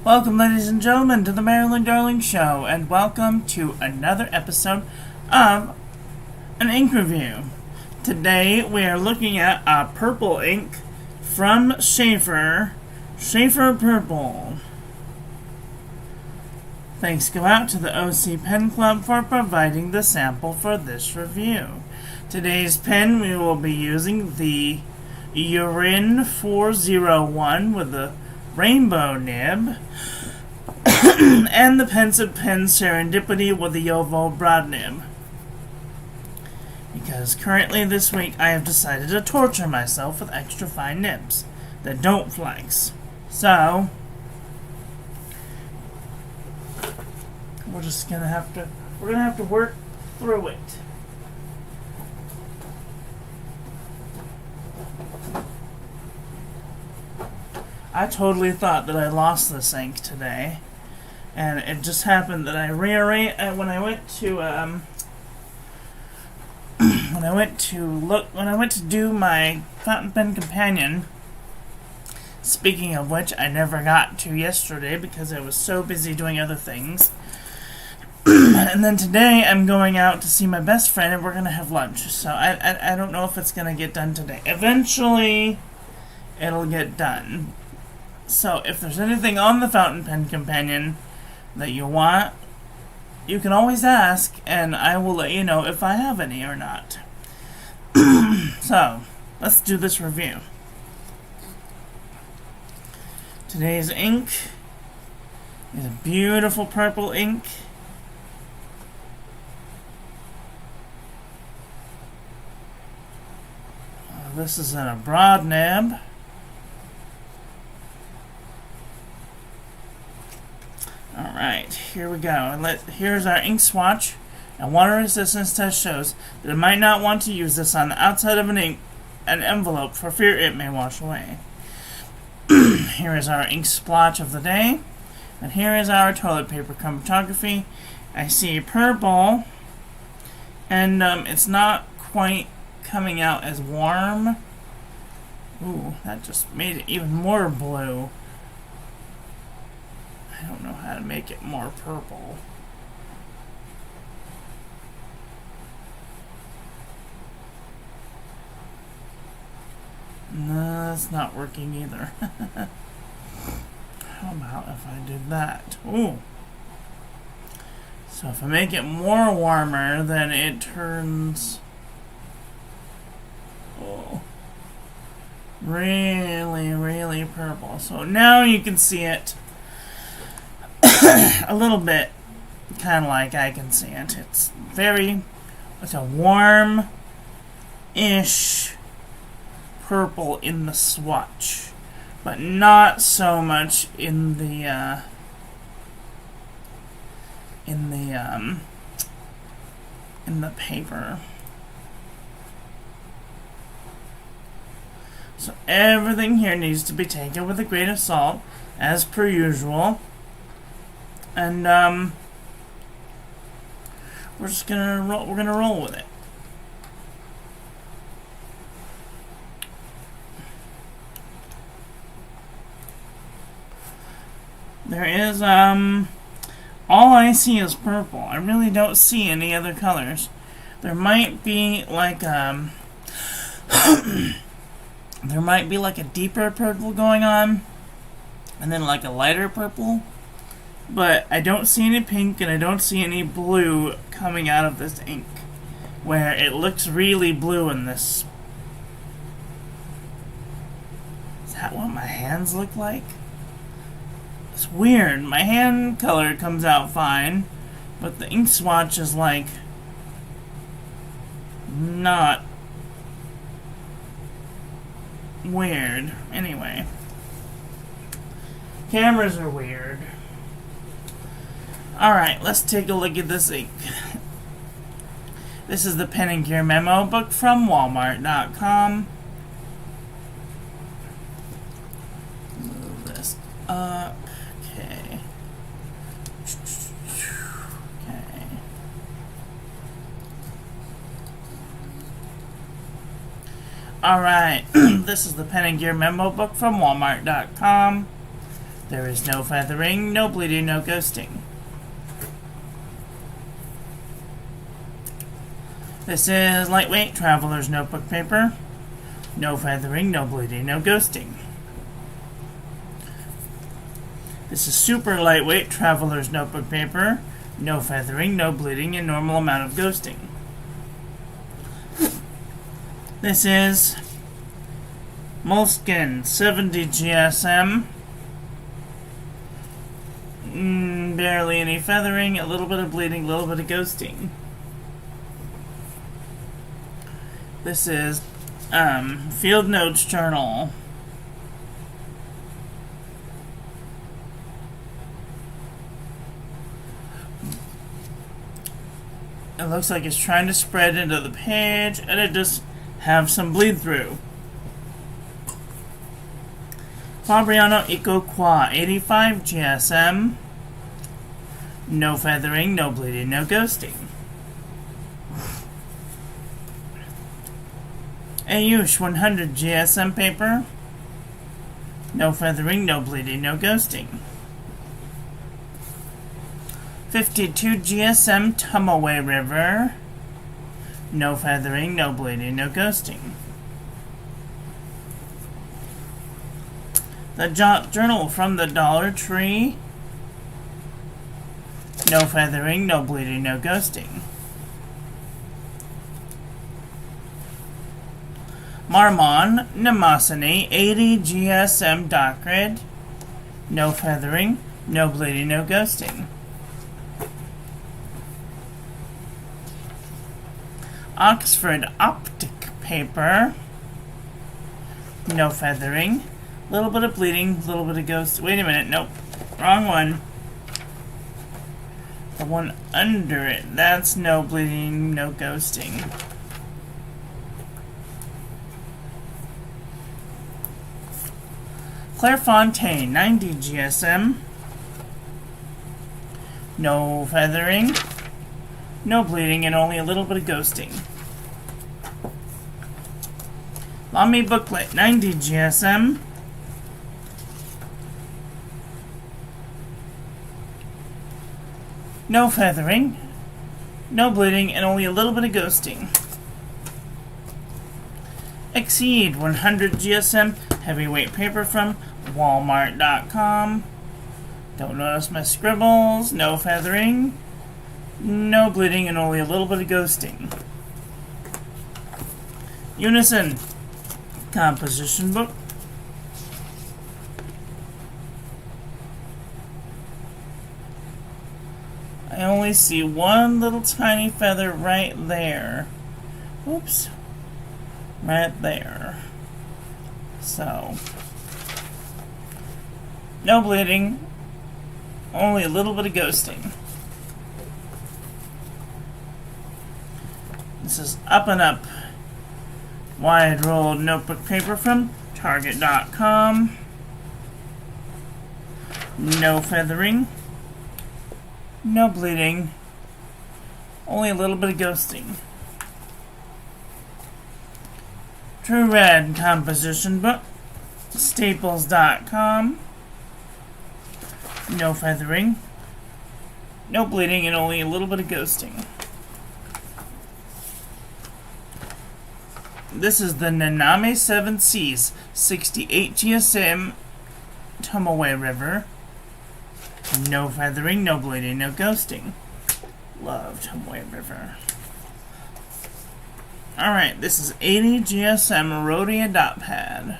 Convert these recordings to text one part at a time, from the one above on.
Welcome, ladies and gentlemen, to the Marilyn Darling Show, and welcome to another episode of an ink review. Today we are looking at a purple ink from Shaeffer Purple. Thanks go out to the OC Pen Club for providing the sample for this review. Today's pen we will be using the Urin 401 with the rainbow nib and the Pensive Pen Serendipity with the oval broad nib. Because currently this week I have decided to torture myself with extra fine nibs that don't flex. So we're gonna have to work through it. I totally thought that I lost this ink today, and it just happened that I rearranged when I went to do my fountain pen companion. Speaking of which, I never got to yesterday because I was so busy doing other things. And then today I'm going out to see my best friend, and we're gonna have lunch. So I don't know if it's gonna get done today. Eventually, it'll get done. So, if there's anything on the fountain pen companion that you want, you can always ask, and I will let you know if I have any or not. So, let's do this review. Today's ink is a beautiful purple ink. This is in a broad nib. Alright, here we go. Here's our ink swatch, and water resistance test shows that it might not want to use this on the outside of an envelope for fear it may wash away. Here is our ink splotch of the day, and here is our toilet paper chromatography. I see purple, and it's not quite coming out as warm. Ooh, that just made it even more blue. I don't know how to make it more purple. No, that's not working either. How about if I did that? Ooh. So if I make it more warmer, then it turns really, really purple. So now you can see it a little bit, kind of like I can see it. It's a warm-ish purple in the swatch, but not so much in the paper. So everything here needs to be taken with a grain of salt, as per usual. And we're gonna roll with it. There is all I see is purple. I really don't see any other colors. There might be like there might be like a deeper purple going on, and then like a lighter purple. But I don't see any pink, and I don't see any blue coming out of this ink, where it looks really blue in this. Is that what my hands look like? It's weird. My hand color comes out fine, but the ink swatch is like not weird. Anyway, cameras are weird. Alright, let's take a look at this ink. This is the Pen and Gear memo book from Walmart.com. Move this up. Okay. Alright, this is the Pen and Gear memo book from Walmart.com. There is no feathering, no bleeding, no ghosting. This is lightweight traveler's notebook paper. No feathering, no bleeding, no ghosting. This is super lightweight traveler's notebook paper. No feathering, no bleeding, and normal amount of ghosting. This is Moleskin 70 GSM. Barely any feathering, a little bit of bleeding, a little bit of ghosting. This is Field Notes Journal. It looks like it's trying to spread into the page, and it just have some bleed through. Fabriano Eco Qua 85 GSM. No feathering, no bleeding, no ghosting. Ayush 100 GSM paper. No feathering, no bleeding, no ghosting. 52 GSM Tumaway River. No feathering, no bleeding, no ghosting. The Journal from the Dollar Tree. No feathering, no bleeding, no ghosting. Marmon Nemosiny 80 GSM Dock Grid. No feathering, no bleeding, no ghosting. Oxford Optic paper. No feathering. Little bit of bleeding, little bit of ghost. Wait a minute, nope. Wrong one. The one under it. That's no bleeding, no ghosting. Clairefontaine 90 GSM. No feathering. No bleeding, and only a little bit of ghosting. Lamy Booklet 90 GSM. No feathering, no bleeding, and only a little bit of ghosting. Exceed 100 GSM heavyweight paper from Walmart.com. Don't notice my scribbles. No feathering, no bleeding, and only a little bit of ghosting. Unison composition book. I only see one little tiny feather right there. Oops. Right there. So, no bleeding, only a little bit of ghosting. This is Up and Up wide rolled notebook paper from Target.com. No feathering, no bleeding, only a little bit of ghosting. True Red composition book, Staples.com. No feathering, no bleeding, and only a little bit of ghosting. This is the Naname 7 Seas 68 GSM Tumaway River. No feathering, no bleeding, no ghosting. Love Tumaway River. Alright, this is 80 GSM Rhodia Dot Pad.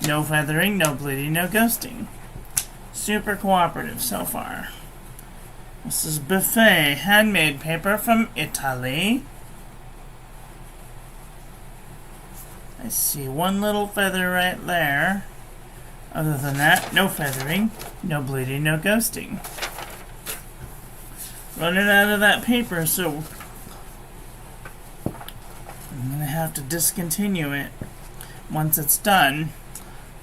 No feathering, no bleeding, no ghosting. Super cooperative so far. This is Buffet handmade paper from Italy. I see one little feather right there. Other than that, no feathering, no bleeding, no ghosting. Running out of that paper, so I'm going to have to discontinue it once it's done.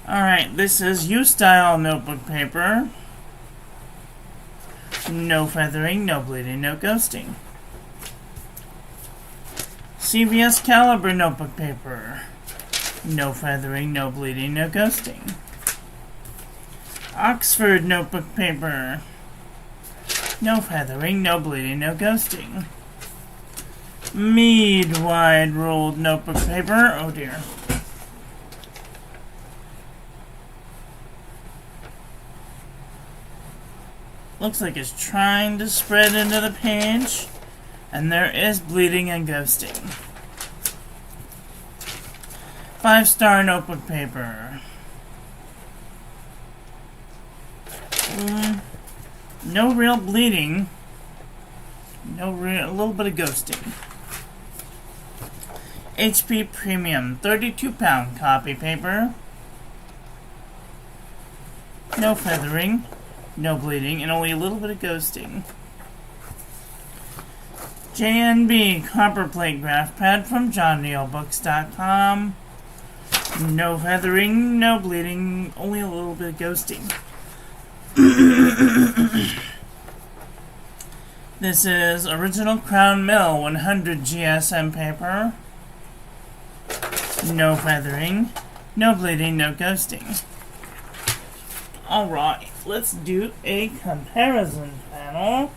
Alright, this is U-Style notebook paper. No feathering, no bleeding, no ghosting. CVS Caliber notebook paper. No feathering, no bleeding, no ghosting. Oxford notebook paper. No feathering, no bleeding, no ghosting. Mead wide rolled notebook paper. Oh dear. Looks like it's trying to spread into the page. And there is bleeding and ghosting. 5-star notebook paper. No real bleeding. A little bit of ghosting. HP Premium 32-pound copy paper. No feathering, no bleeding, and only a little bit of ghosting. JNB copper plate graph pad from johnneilbooks.com. No feathering, no bleeding, only a little bit of ghosting. This is original Crown Mill 100 GSM paper. No feathering, no bleeding, no ghosting. Alright, let's do a comparison panel.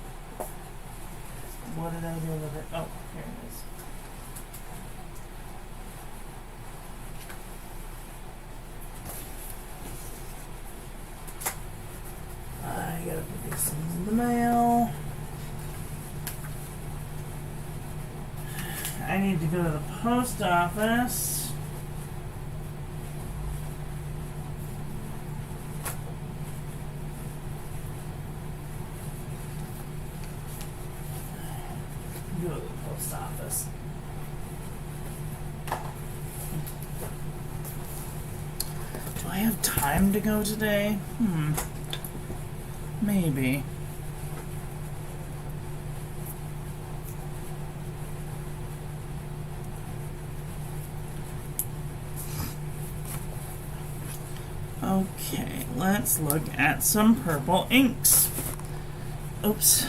What did I do with it? Oh, here it is. I gotta put these things in the mail. I need to go to the post office. Go to the post office. Do I have time to go today? Maybe. Okay, let's look at some purple inks. Oops.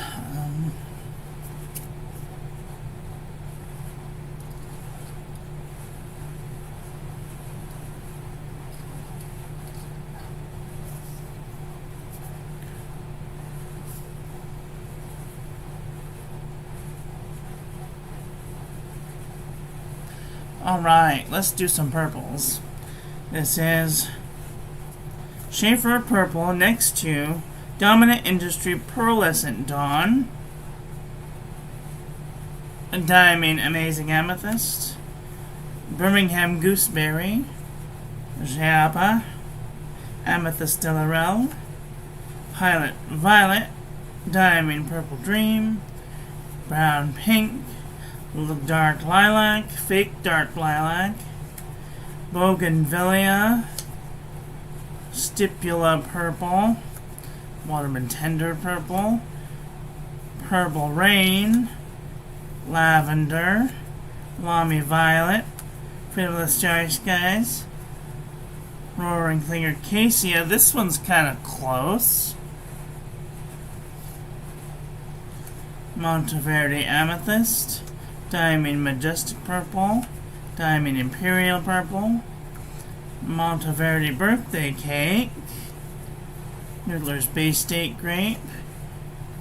Alright, let's do some purples. This is Shaeffer Purple next to Dominant Industry Pearlescent Dawn. Diamond Amazing Amethyst. Birmingham Gooseberry. Japa. Amethyst Delarelle. Pilot Violet. Diamond Purple Dream. Brown Pink. Dark Lilac. Fake Dark Lilac. Bougainvillea. Stipula Purple. Waterman Tender Purple. Purple Rain. Lavender. Lamy Violet. Freedom of the Starry Skies. Roaring Fingered Cassia. This one's kind of close. Monteverde Amethyst. Diamond Majestic Purple. Diamond Imperial Purple. Monteverde Birthday Cake. Noodler's Bay State Grape.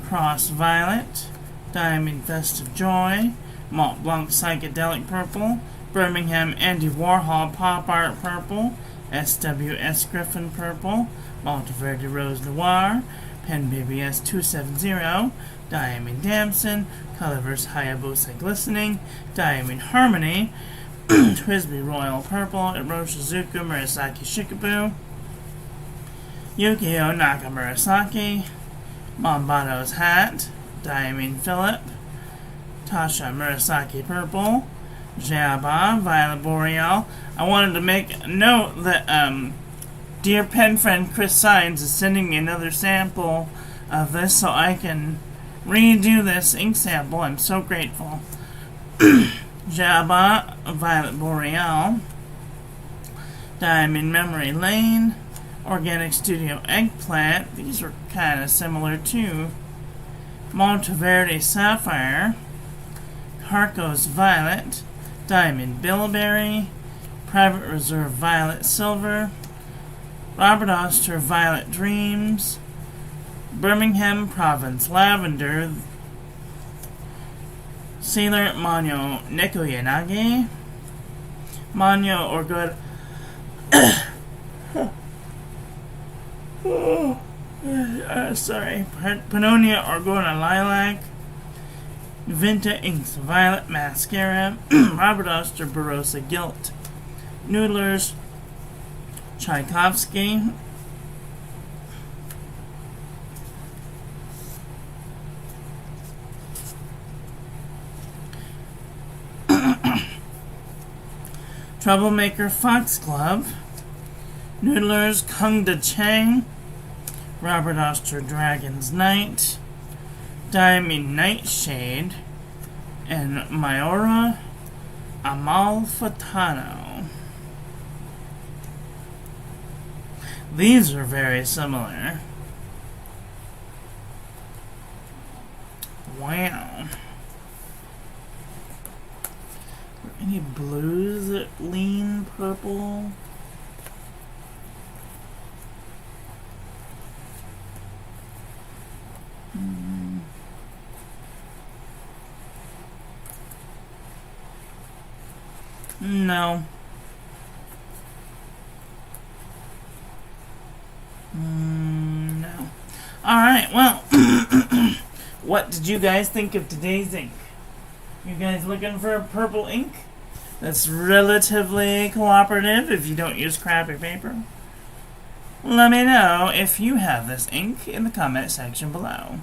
Cross Violet. Diamond Festive Joy. Mont Blanc Psychedelic Purple. Birmingham Andy Warhol Pop Art Purple. SWS Griffin Purple. Monteverde Rose Noir. Pen BBS 270. Diamond Damson. Colorverse Hayabusa Glistening. Diamond Harmony. Twisby Royal Purple. Iroshizuku Murasaki Shikabu. Yukio Nakamurasaki. Mombato's Hat. Diamond Phillip. Tasha Murasaki Purple. Jabba Violet Boreal. I wanted to make a note that dear pen friend Chris Sines is sending me another sample of this so I can redo this ink sample. I'm so grateful. Jabba Violet Boreal. Diamond Memory Lane. Organic Studio Eggplant. These are kind of similar too. Monteverde Sapphire. Harco's Violet. Diamond Bilberry. Private Reserve Violet Silver, Robert Oster Violet Dreams, Birmingham Province Lavender, Sailor Manyo Nekoyanagi, Manyo or Good Pannonia Orgona Lilac, Vinta Inks Violet Mascara, Robert Oster Barossa Gilt, Noodlers Tchaikovsky, Troublemaker Foxglove, Noodlers Kung Da Chang, Robert Oster Dragon's Knight, Diamond Nightshade, and Mayora Amalfitano. These are very similar. Wow. Any blues that lean purple? No. No. Alright, well, what did you guys think of today's ink? You guys looking for a purple ink that's relatively cooperative if you don't use crappy paper? Let me know if you have this ink in the comment section below.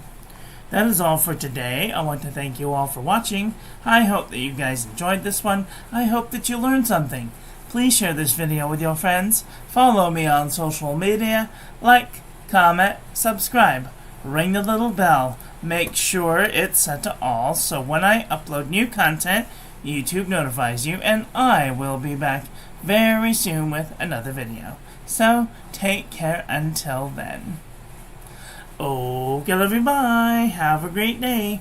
That is all for today. I want to thank you all for watching. I hope that you guys enjoyed this one. I hope that you learned something. Please share this video with your friends. Follow me on social media. Like, comment, subscribe. Ring the little bell. Make sure it's set to all so when I upload new content, YouTube notifies you, and I will be back very soon with another video. So, take care until then. Okay, love you, bye. Have a great day.